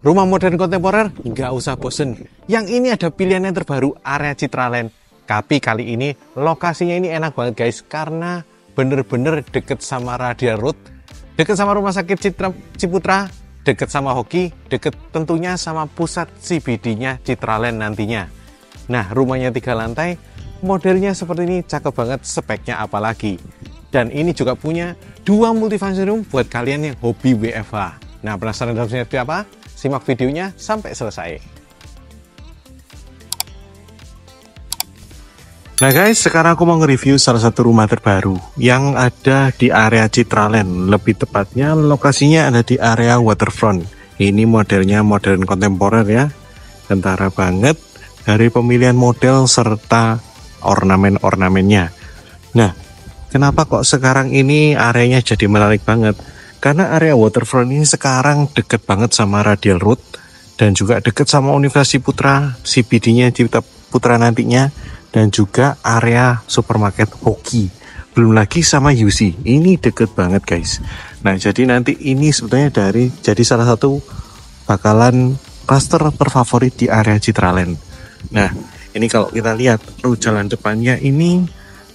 Rumah modern kontemporer nggak usah bosen. Yang ini ada pilihan yang terbaru, area Citraland. Tapi kali ini lokasinya ini enak banget guys, karena bener-bener deket sama Radial Road, deket sama rumah sakit Ciputra, deket sama Hoki, deket tentunya sama pusat CBD-nya Citraland nantinya. Nah, rumahnya 3 lantai, modelnya seperti ini, cakep banget, speknya apalagi. Dan ini juga punya 2 multifunction room buat kalian yang hobi WFH. Nah, penasaran dalamnya seperti apa? Simak videonya sampai selesai. Nah guys, sekarang aku mau nge-review salah satu rumah terbaru yang ada di area Citraland. Lebih tepatnya lokasinya ada di area waterfront. Ini modelnya modern kontemporer ya, kentara banget dari pemilihan model serta ornamen-ornamennya. Nah, kenapa kok sekarang ini areanya jadi menarik banget? Karena area waterfront ini sekarang deket banget sama Radial Road dan juga deket sama Universitas Ciputra, CBD-nya Ciputra nantinya, dan juga area supermarket Hoki. Belum lagi sama UC. Ini deket banget guys. Nah, jadi nanti ini sebetulnya jadi salah satu bakalan cluster terfavorit di area Citraland. Nah, ini kalau kita lihat jalan depannya ini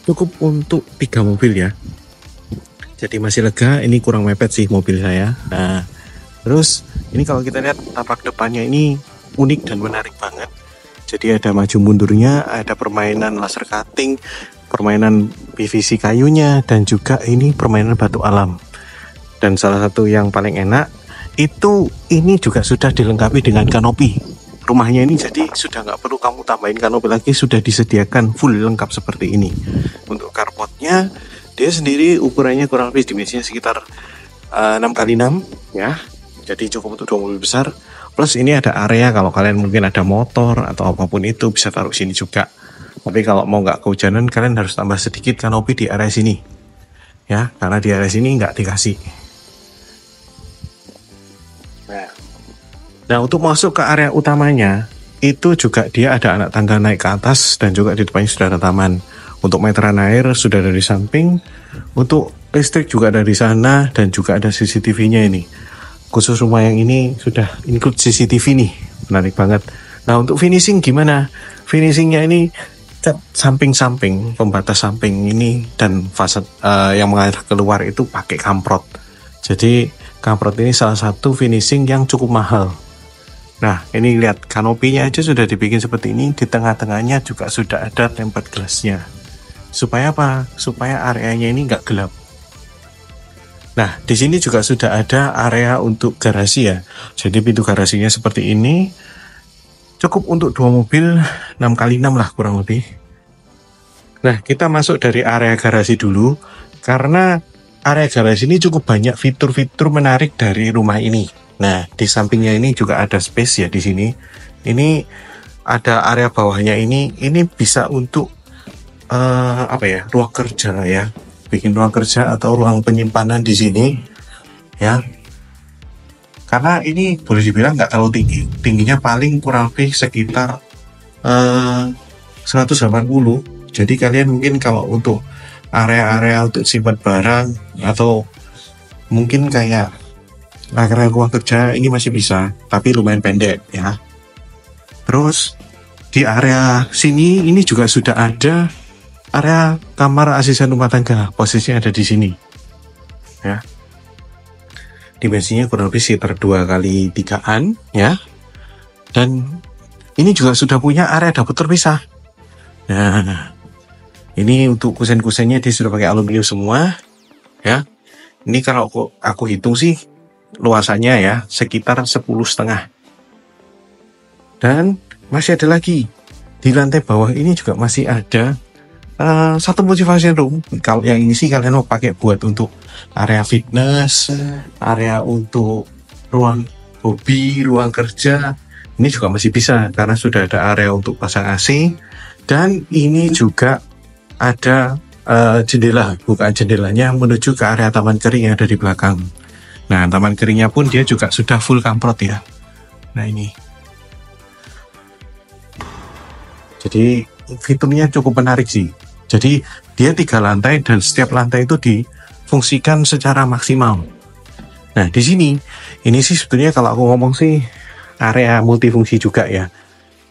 cukup untuk 3 mobil ya. Jadi masih lega, ini kurang mepet sih mobil saya. Nah, terus ini kalau kita lihat tapak depannya ini unik dan menarik banget. Jadi ada maju mundurnya, ada permainan laser cutting, permainan PVC kayunya, dan juga ini permainan batu alam. Dan salah satu yang paling enak itu ini juga sudah dilengkapi dengan kanopi. Rumahnya ini jadi sudah nggak perlu kamu tambahin kanopi lagi, sudah disediakan full lengkap seperti ini. Untuk carportnya dia sendiri ukurannya kurang lebih dimensinya sekitar 6x6 ya. Jadi cukup untuk 2 mobil besar. Plus ini ada area kalau kalian mungkin ada motor atau apapun itu bisa taruh sini juga. Tapi kalau mau nggak kehujanan kalian harus tambah sedikit kanopi di area sini. Ya, karena di area sini nggak dikasih. Nah, untuk masuk ke area utamanya itu juga dia ada anak tangga naik ke atas dan juga di depannya sudah ada taman. Untuk meteran air sudah ada di samping, untuk listrik juga ada di sana, dan juga ada CCTV-nya ini. Khusus rumah yang ini sudah include CCTV nih, menarik banget. Nah, untuk finishing gimana? Finishingnya ini cat samping-samping, pembatas samping ini, dan fasad yang mengarah keluar itu pakai kamprot. Jadi kamprot ini salah satu finishing yang cukup mahal. Nah, ini lihat kanopinya aja sudah dibikin seperti ini, di tengah-tengahnya juga sudah ada tempered glass-nya. Supaya apa? Supaya areanya ini nggak gelap. Nah, di sini juga sudah ada area untuk garasi ya. Jadi pintu garasinya seperti ini. Cukup untuk 2 mobil 6x6 lah kurang lebih. Nah, kita masuk dari area garasi dulu. Karena area garasi ini cukup banyak fitur-fitur menarik dari rumah ini. Nah, di sampingnya ini juga ada space ya di sini. Ini ada area bawahnya ini bisa untuk ruang kerja ya, bikin ruang kerja atau ruang penyimpanan di sini ya. Karena ini boleh dibilang nggak terlalu tinggi, tingginya paling kurang lebih sekitar 180. Jadi kalian mungkin kalau untuk area-area untuk simpan barang atau mungkin kayak area ruang kerja ini masih bisa, tapi lumayan pendek ya. Terus di area sini ini juga sudah ada area kamar asisten rumah tangga, posisinya ada di sini ya. Dimensinya kurang lebih sekitar 2x3-an ya. Dan ini juga sudah punya area dapur terpisah. Nah, ini untuk kusen-kusennya dia sudah pakai aluminium semua ya. Ini kalau aku hitung sih luasannya ya sekitar 10,5. Dan masih ada lagi di lantai bawah ini juga masih ada satu multifunction room. Kalau yang ini sih kalian mau pakai buat untuk area fitness, area untuk ruang hobi, ruang kerja, ini juga masih bisa karena sudah ada area untuk pasang AC. Dan ini juga ada jendela, bukaan jendelanya menuju ke area taman kering yang ada di belakang. Nah, taman keringnya pun dia juga sudah full kamprot ya. Nah, ini jadi fiturnya cukup menarik sih. Jadi dia 3 lantai dan setiap lantai itu difungsikan secara maksimal. Nah, di sini ini sih sebetulnya kalau aku ngomong sih area multifungsi juga ya.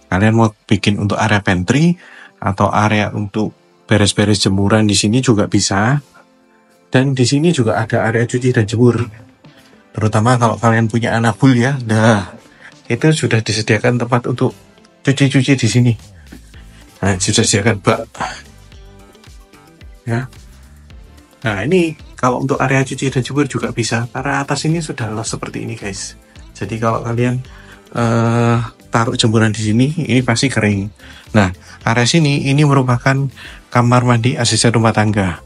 Kalian mau bikin untuk area pantry atau area untuk beres-beres jemuran di sini juga bisa. Dan di sini juga ada area cuci dan jemur. Terutama kalau kalian punya anak bul ya. Nah, itu sudah disediakan tempat untuk cuci-cuci di sini. Nah, sudah disediakan bak. Ya. Nah, ini kalau untuk area cuci dan jemur juga bisa. Karena atas ini sudah los seperti ini, guys. Jadi kalau kalian taruh jemuran di sini, ini pasti kering. Nah, area sini ini merupakan kamar mandi asisten rumah tangga.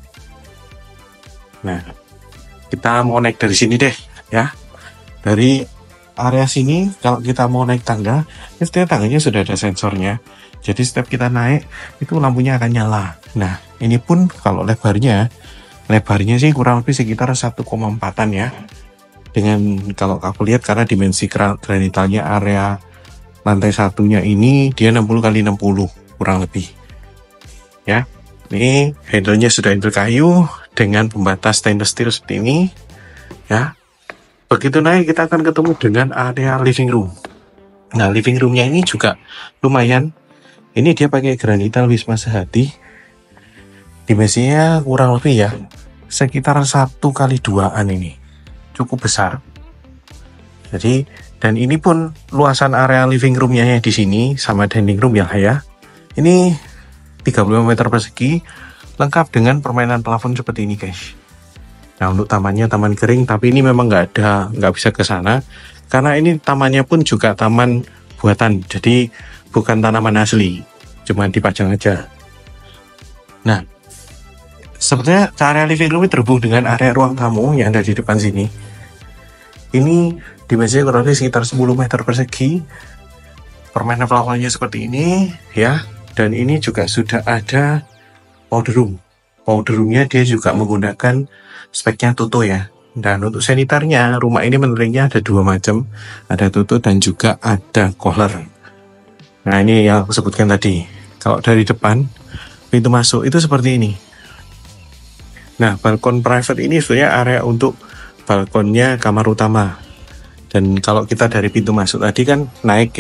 Nah, kita mau naik dari sini deh, ya. Dari area sini, kalau kita mau naik tangga, setiap tangganya sudah ada sensornya. Jadi setiap kita naik, itu lampunya akan nyala. Nah, ini pun kalau lebarnya sih kurang lebih sekitar 1,4-an ya. Dengan kalau aku lihat karena dimensi granitalnya area lantai satunya ini dia 60 kali 60 kurang lebih. Ya. Ini handle-nya sudah handle kayu dengan pembatas stainless steel seperti ini. Ya. Begitu naik kita akan ketemu dengan area living room. Nah, living room-nya ini juga lumayan. Ini dia pakai granital Wisma Sehati. Dimensinya kurang lebih ya sekitar 1 kali 2-an ini. Cukup besar. Jadi, dan ini pun luasan area living room-nya di sini sama dining room ya. Ini 35 meter persegi, lengkap dengan permainan plafon seperti ini, guys. Nah, untuk tamannya taman kering, tapi ini memang nggak bisa ke sana karena ini tamannya pun juga taman buatan, jadi bukan tanaman asli, cuma dipajang aja. Nah, sebenarnya area living room terhubung dengan area ruang tamu yang ada di depan sini. Ini dimensinya kurang lebih sekitar 10 meter persegi. Permainan plafonnya seperti ini ya. Dan ini juga sudah ada powder room. Powder roomnya dia juga menggunakan speknya Toto ya. Dan untuk sanitarnya, rumah ini meneringnya ada 2 macam. Ada Toto dan juga ada Kohler. Nah, ini yang aku sebutkan tadi. Kalau dari depan, pintu masuk itu seperti ini. Nah, balkon private ini sebenarnya area untuk balkonnya kamar utama. Dan kalau kita dari pintu masuk tadi kan naik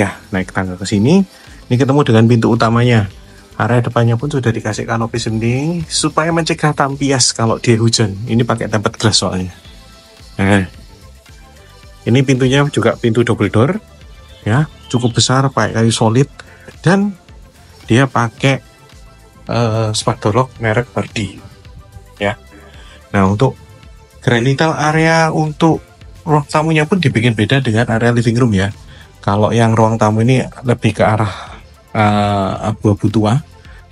tangga ke sini. Ini ketemu dengan pintu utamanya. Area depannya pun sudah dikasih kanopi sendiri supaya mencegah tampias kalau dia hujan. Ini pakai tempered glass soalnya. Nah, ini pintunya juga pintu double door, ya, cukup besar, pakai kayu solid, dan dia pakai spanduk lock merek Hardy, ya. Nah, untuk granital area untuk ruang tamunya pun dibikin beda dengan area living room ya. Kalau yang ruang tamu ini lebih ke arah abu-abu tua,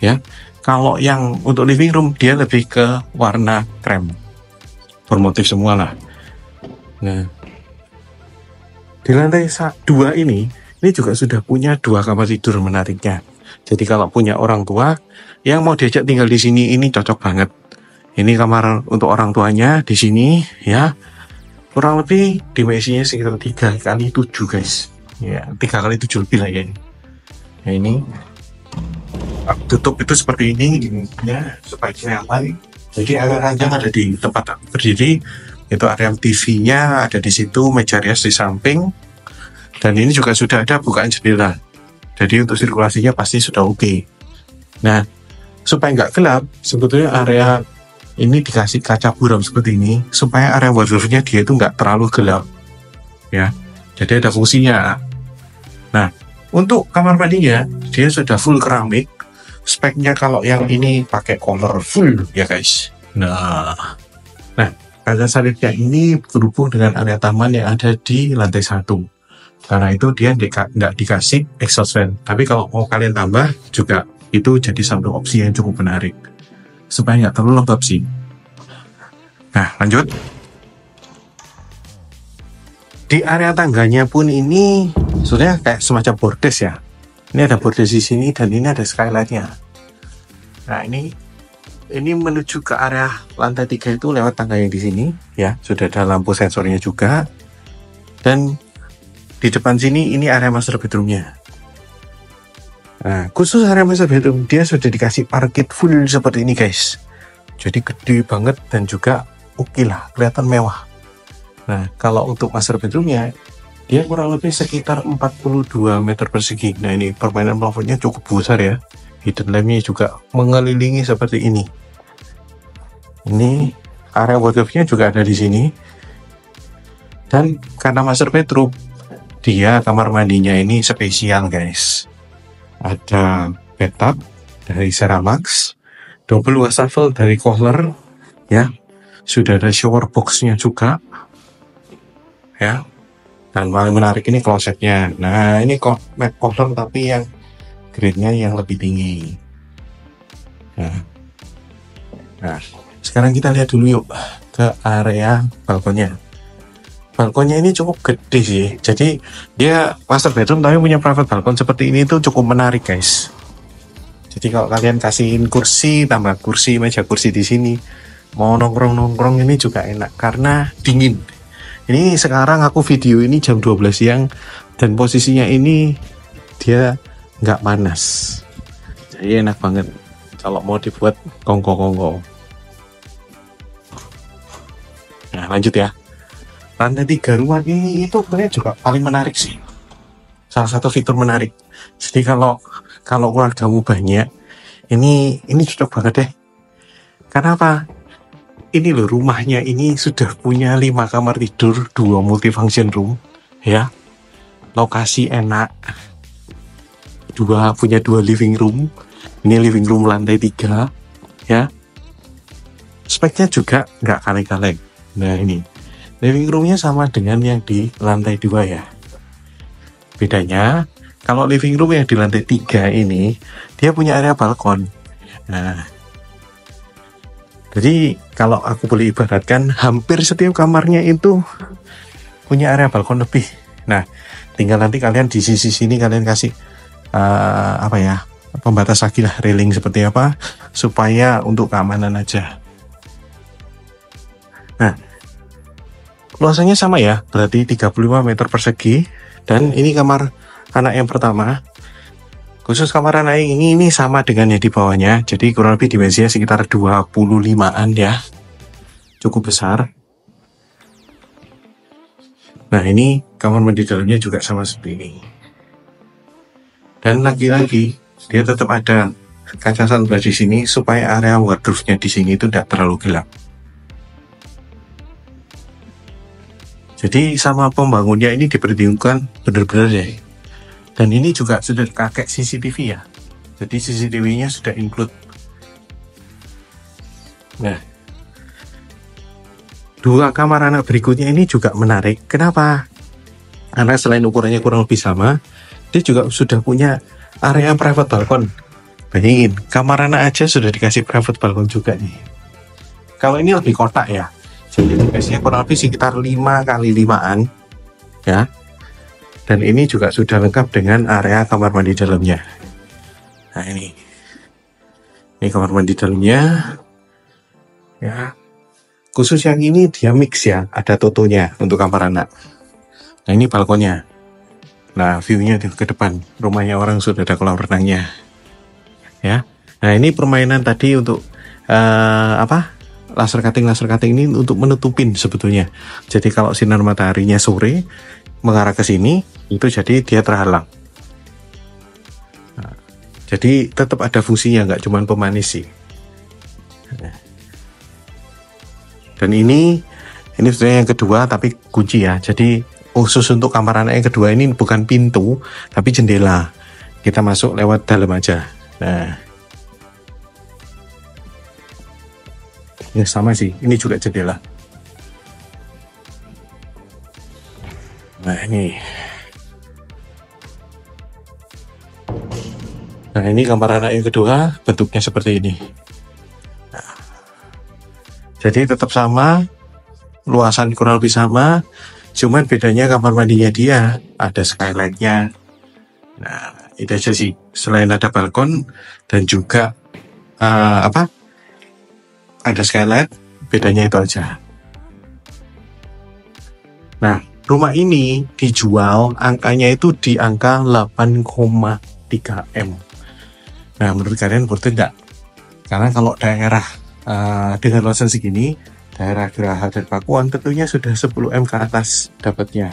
ya. Kalau yang untuk living room dia lebih ke warna krem, bermotif semua lah. Nah, di lantai 2 ini juga sudah punya 2 kamar tidur menariknya. Jadi kalau punya orang tua yang mau diajak tinggal di sini, ini cocok banget. Ini kamar untuk orang tuanya di sini, ya. Kurang lebih dimensinya sekitar 3 kali 7 guys. Ya, 3 kali 7 lebih lah ya. Nah, ini tutup itu seperti ini ya, supaya nyaman. Jadi area ranjang ada di tempat aku berdiri, itu area TV-nya ada di situ, meja rias di samping, dan ini juga sudah ada bukaan jendela. Jadi untuk sirkulasinya pasti sudah oke. Nah, supaya nggak gelap, sebetulnya area ini dikasih kaca buram seperti ini, supaya area wardrobe-nya dia itu nggak terlalu gelap, ya. Jadi ada fungsinya. Nah, untuk kamar mandinya dia sudah full keramik. Speknya kalau yang ini pakai color full ya guys. Nah, kaca salibnya ini berhubung dengan area taman yang ada di lantai 1. Karena itu dia nggak dikasih exhaust fan. Tapi kalau mau kalian tambah juga itu jadi satu opsi yang cukup menarik. Supaya nggak terlalu lembab sih. Nah, lanjut. Di area tangganya pun ini sebenarnya kayak semacam bordes ya. Ini ada bordes di sini dan ini ada skylight-nya. Nah, ini menuju ke area lantai 3 itu lewat tangga yang di sini ya. Sudah ada lampu sensornya juga. Dan di depan sini ini area master bedroom-nya. Nah, khusus area master bedroom dia sudah dikasih parket full seperti ini guys. Jadi gede banget dan juga oke lah, kelihatan mewah. Nah, kalau untuk master bedroom-nya Dia kurang lebih sekitar 42 meter persegi. Nah ini permainan plafonnya cukup besar ya. Hidden lampnya juga mengelilingi seperti ini. Ini area wardrobe-nya juga ada di sini. Dan karena master bedroom, dia kamar mandinya ini spesial guys. Ada bathtub dari Ceramax, double wastafel dari Kohler, ya. Sudah ada shower box-nya juga, ya. Dan paling menarik ini klosetnya. Nah ini kok Kohler tapi yang grade-nya yang lebih tinggi. Nah, sekarang kita lihat dulu yuk ke area balkonnya. Balkonnya ini cukup gede sih. Jadi dia master bedroom tapi punya private balkon seperti ini tuh cukup menarik guys. Jadi kalau kalian kasihin kursi, tambah kursi, meja kursi di sini, mau nongkrong ini juga enak karena dingin. Ini sekarang aku video ini jam 12 siang dan posisinya ini dia nggak panas. Jadi enak banget kalau mau dibuat kongko-kongko. Nah lanjut ya. Lantai 3 rumah ini itu sebenarnya juga paling menarik sih. Salah satu fitur menarik. Jadi kalau keluargamu banyak, ini cocok banget deh. Karena apa? Ini loh rumahnya ini sudah punya 5 kamar tidur, 2 multifunction room, ya. Lokasi enak. Punya 2 living room. Ini living room lantai 3, ya. Speknya juga nggak kaleng-kaleng. Nah ini living roomnya sama dengan yang di lantai 2 ya. Bedanya kalau living room yang di lantai 3 ini dia punya area balkon. Nah jadi kalau aku boleh ibaratkan hampir setiap kamarnya itu punya area balkon lebih. Nah tinggal nanti kalian di sisi sini kalian kasih pembatas lagi lah, railing seperti apa supaya untuk keamanan aja. Nah luasannya sama ya, berarti 35 meter persegi. Dan ini kamar anak yang pertama. Khusus kamar anak ini sama dengan yang di bawahnya. Jadi kurang lebih dimensinya sekitar 25-an ya. Cukup besar. Nah ini kamar mandi dalamnya juga sama seperti ini. Dan lagi-lagi dia tetap ada kaca sunblock di sini supaya area wardrobe-nya di sini itu tidak terlalu gelap. Jadi sama pembangunnya ini diperhitungkan benar-benar ya. Dan ini juga sudah pakai CCTV ya. Jadi CCTV-nya sudah include. Nah, 2 kamar anak berikutnya ini juga menarik. Kenapa? Karena selain ukurannya kurang lebih sama, dia juga sudah punya area private balkon. Bayangin, kamar anak aja sudah dikasih private balkon juga nih. Kalau ini lebih kotak ya. Jadi biasanya kurang lebih sekitar 5 kali 5-an ya. Dan ini juga sudah lengkap dengan area kamar mandi dalamnya. Nah ini kamar mandi dalamnya ya. Khusus yang ini dia mix ya, ada totonya untuk kamar anak. Nah ini balkonnya. Nah view-nya ke depan, rumahnya orang sudah ada kolam renangnya ya. Nah ini permainan tadi untuk laser cutting ini untuk menutupin sebetulnya. Jadi kalau sinar mataharinya sore mengarah ke sini, itu jadi dia terhalang. Nah, jadi tetap ada fungsinya, nggak cuma pemanis sih. Dan ini sebenarnya yang kedua tapi kunci ya. Jadi khusus untuk kamar anak yang kedua ini bukan pintu tapi jendela. Kita masuk lewat dalam aja. Nah, ya sama sih. Ini juga jendela. Nah ini kamar anak yang kedua bentuknya seperti ini. Nah, jadi tetap sama, luasan kurang lebih sama, cuman bedanya kamar mandinya dia ada skylight-nya. Nah itu aja sih, selain ada balkon dan juga ada skylight, bedanya itu aja. Nah rumah ini dijual angkanya itu di angka 8,3 M. Nah menurut kalian worth it enggak? Karena kalau daerah dengan luasan segini, daerah Geraha dan Pakuan tentunya sudah 10 M ke atas dapatnya.